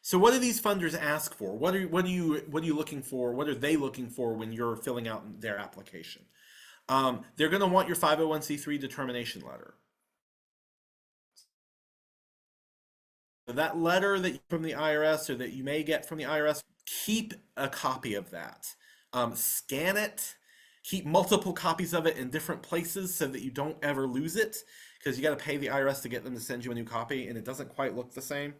So what do these funders ask for? What are you looking for? What are they looking for when you're filling out their application? They're going to want your 501c3 determination letter. That letter that from the IRS or that you may get from the IRS, keep a copy of that. Scan it. Keep multiple copies of it in different places so that you don't ever lose it, because you got to pay the IRS to get them to send you a new copy, and it doesn't quite look the same.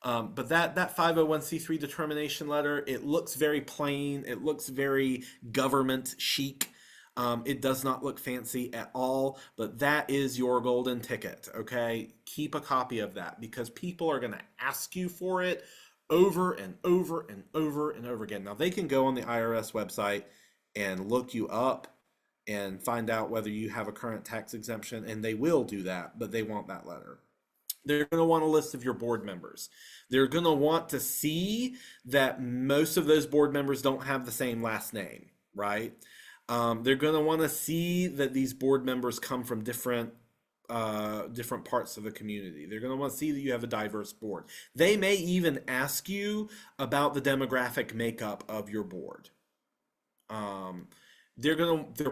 But that 501c3 determination letter, it looks very plain. It looks very government chic. It does not look fancy at all, but that is your golden ticket, okay? Keep a copy of that because people are going to ask you for it over and over and over and over again. Now, they can go on the IRS website and look you up and find out whether you have a current tax exemption, and they will do that, but they want that letter. They're going to want a list of your board members. They're going to want to see that most of those board members don't have the same last name, right? They're going to want to see that these board members come from different parts of the community. They're going to want to see that you have a diverse board. They may even ask you about the demographic makeup of your board. Um, they're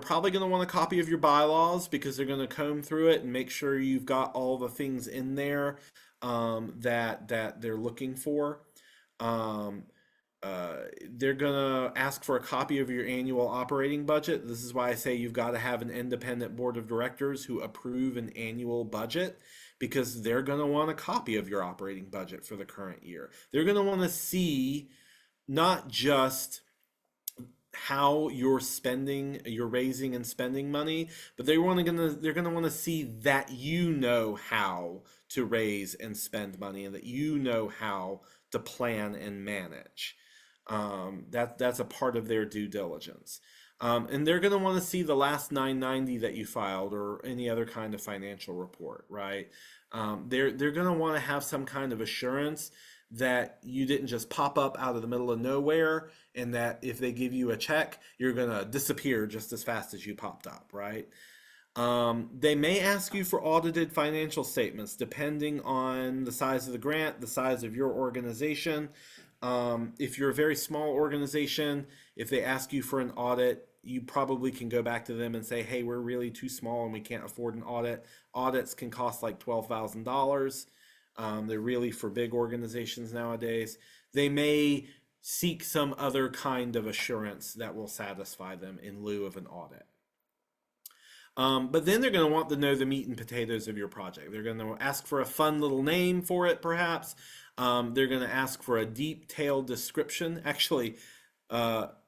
probably gonna want a copy of your bylaws because they're gonna comb through it and make sure you've got all the things in there that they're looking for. Um, they're gonna ask for a copy of your annual operating budget. This is why I say you've got to have an independent board of directors who approve an annual budget, because they're gonna want a copy of your operating budget for the current year. They're gonna want to see not just how you're raising and spending money, but they're gonna want to see that you know how to raise and spend money and that you know how to plan and manage. That's a part of their due diligence. And they're going to want to see the last 990 that you filed or any other kind of financial report, right? They're going to want to have some kind of assurance that you didn't just pop up out of the middle of nowhere, and that if they give you a check, you're going to disappear just as fast as you popped up, right? They may ask you for audited financial statements depending on the size of the grant, the size of your organization. If you're a very small organization, if they ask you for an audit, you probably can go back to them and say, hey, we're really too small and we can't afford an audit. Audits can cost like $12,000. They're really for big organizations nowadays. They may seek some other kind of assurance that will satisfy them in lieu of an audit. But then they're going to want to know the meat and potatoes of your project. They're going to ask for a fun little name for it, perhaps. They're going to ask for a detailed description. Actually,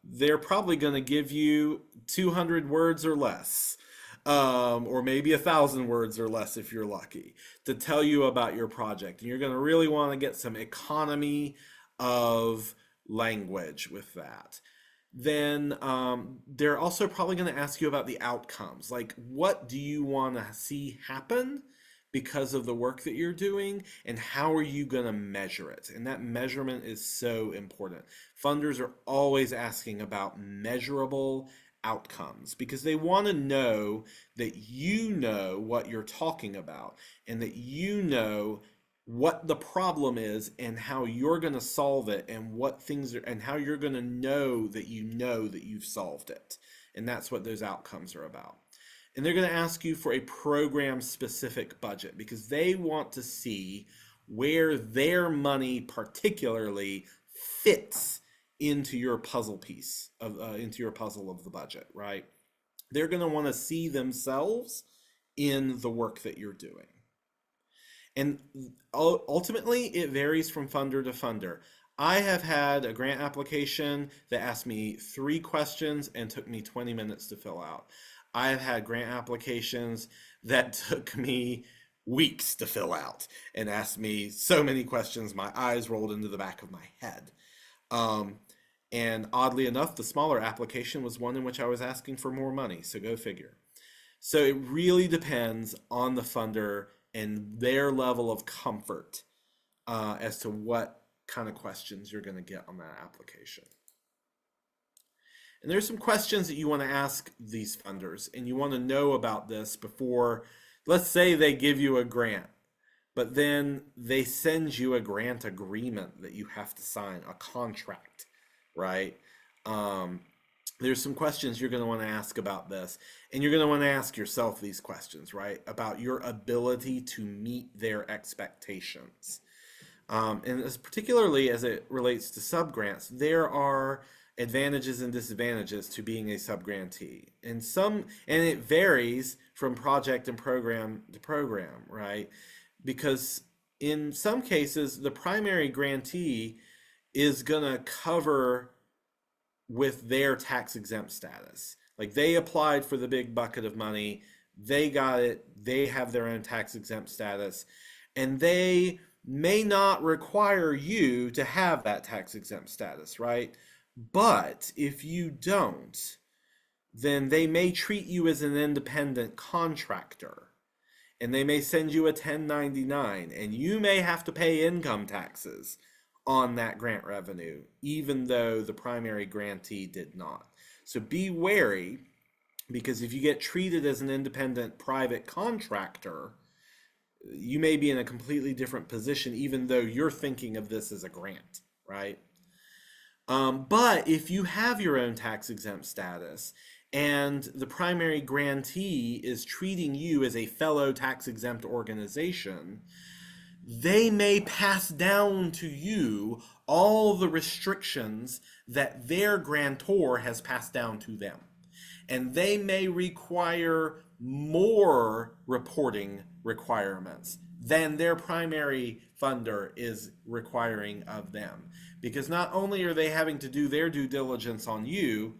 they're probably going to give you 200 words or less, or maybe 1,000 words or less if you're lucky, to tell you about your project. And you're going to really want to get some economy of language with that. Then they're also probably going to ask you about the outcomes. Like, what do you want to see happen because of the work that you're doing, and how are you going to measure it? And that measurement is so important. Funders are always asking about measurable outcomes because they want to know that you know what you're talking about and that you know what the problem is and how you're going to solve it, and what things are, and how you're going to know that you've solved it. And that's what those outcomes are about. And they're going to ask you for a program specific budget because they want to see where their money particularly fits into your puzzle piece of into your puzzle of the budget, right? They're going to want to see themselves in the work that you're doing. And ultimately, it varies from funder to funder. I have had a grant application that asked me 3 questions and took me 20 minutes to fill out. I have had grant applications that took me weeks to fill out and asked me so many questions, my eyes rolled into the back of my head. Um, and oddly enough, the smaller application was one in which I was asking for more money, so go figure. So it really depends on the funder and their level of comfort as to what kind of questions you're going to get on that application. And there's some questions that you want to ask these funders, and you want to know about this before, let's say they give you a grant. but then they send you a grant agreement that you have to sign, a contract, right? Um, there's some questions you're going to want to ask about this, and you're going to want to ask yourself these questions, right? About your ability to meet their expectations. And as particularly as it relates to subgrants, there are advantages and disadvantages to being a subgrantee. And it varies from project and program to program, right? Because in some cases, the primary grantee is going to cover with their tax exempt status. Like they applied for the big bucket of money, they got it, they have their own tax exempt status, and they may not require you to have that tax exempt status, right? But if you don't, then they may treat you as an independent contractor and they may send you a 1099 and you may have to pay income taxes on that grant revenue, even though the primary grantee did not. So be wary, because if you get treated as an independent private contractor, you may be in a completely different position, even though you're thinking of this as a grant, right? But if you have your own tax exempt status and the primary grantee is treating you as a fellow tax exempt organization, they may pass down to you all the restrictions that their grantor has passed down to them. And they may require more reporting requirements than their primary funder is requiring of them. Because not only are they having to do their due diligence on you,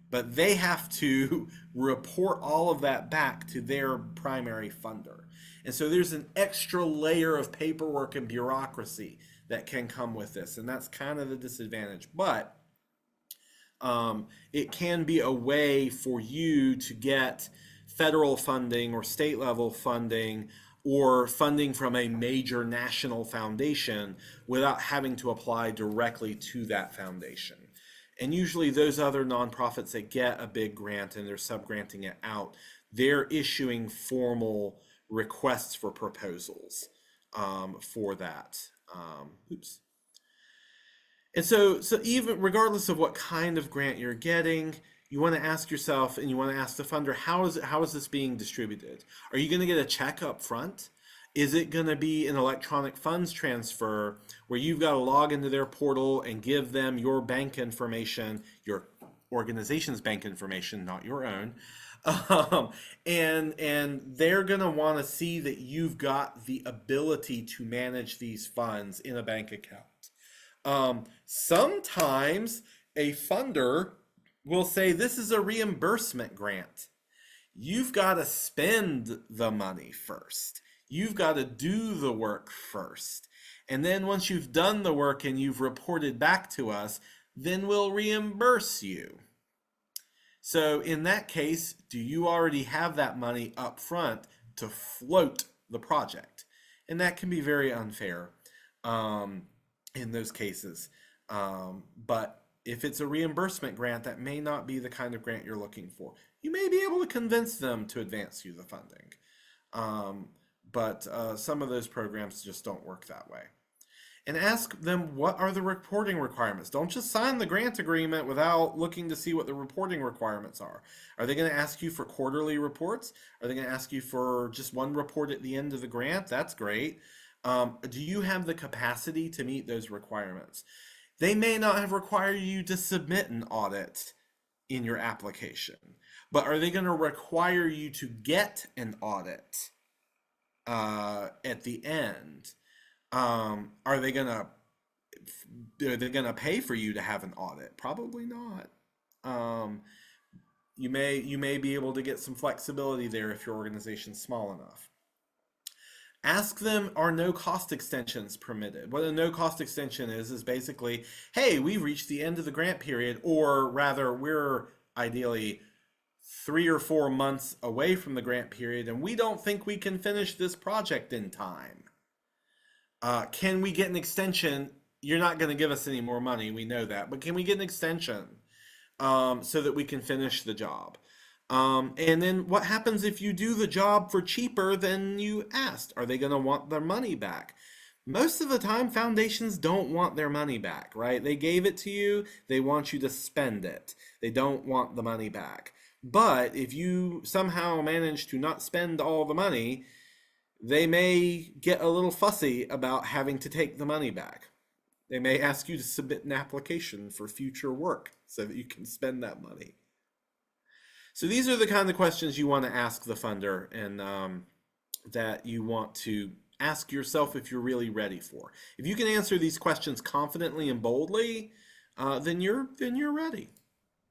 but they have to report all of that back to their primary funder. And so there's an extra layer of paperwork and bureaucracy that can come with this. And that's kind of the disadvantage. But it can be a way for you to get federal funding or state level funding or funding from a major national foundation without having to apply directly to that foundation. And usually those other nonprofits that get a big grant and they're subgranting it out, they're issuing formal requests for proposals for that. Oops. And so even regardless of what kind of grant you're getting, you want to ask yourself and you want to ask the funder, how is this being distributed? Are you going to get a check up front? Is it going to be an electronic funds transfer where you've got to log into their portal and give them your bank information, your organization's bank information, not your own? And they're going to want to see that you've got the ability to manage these funds in a bank account. Sometimes a funder will say this is a reimbursement grant. You've got to spend the money first. You've got to do the work first. And then once you've done the work and you've reported back to us, then we'll reimburse you. So in that case, do you already have that money up front to float the project? And that can be very unfair in those cases. But if it's a reimbursement grant, that may not be the kind of grant you're looking for. You may be able to convince them to advance you the funding. But some of those programs just don't work that way. And ask them, what are the reporting requirements? Don't just sign the grant agreement without looking to see what the reporting requirements are. Are they going to ask you for quarterly reports? Are they going to ask you for just one report at the end of the grant? That's great. Do you have the capacity to meet those requirements? They may not have required you to submit an audit in your application, but are they going to require you to get an audit at the end? Are they gonna pay for you to have an audit? Probably not. You may be able to get some flexibility there if your organization's small enough. Ask them, are no cost extensions permitted? What a no cost extension is basically, hey, we've reached the end of the grant period, or rather, we're ideally 3 or 4 months away from the grant period, and we don't think we can finish this project in time. Can we get an extension? You're not going to give us any more money, we know that, but can we get an extension so that we can finish the job? And then what happens if you do the job for cheaper than you asked? Are they going to want their money back? Most of the time, foundations don't want their money back, right? They gave it to you, they want you to spend it. They don't want the money back. But if you somehow manage to not spend all the money, they may get a little fussy about having to take the money back. They may ask you to submit an application for future work so that you can spend that money. So these are the kind of questions you want to ask the funder, and that you want to ask yourself if you're really ready for. If you can answer these questions confidently and boldly, then you're ready.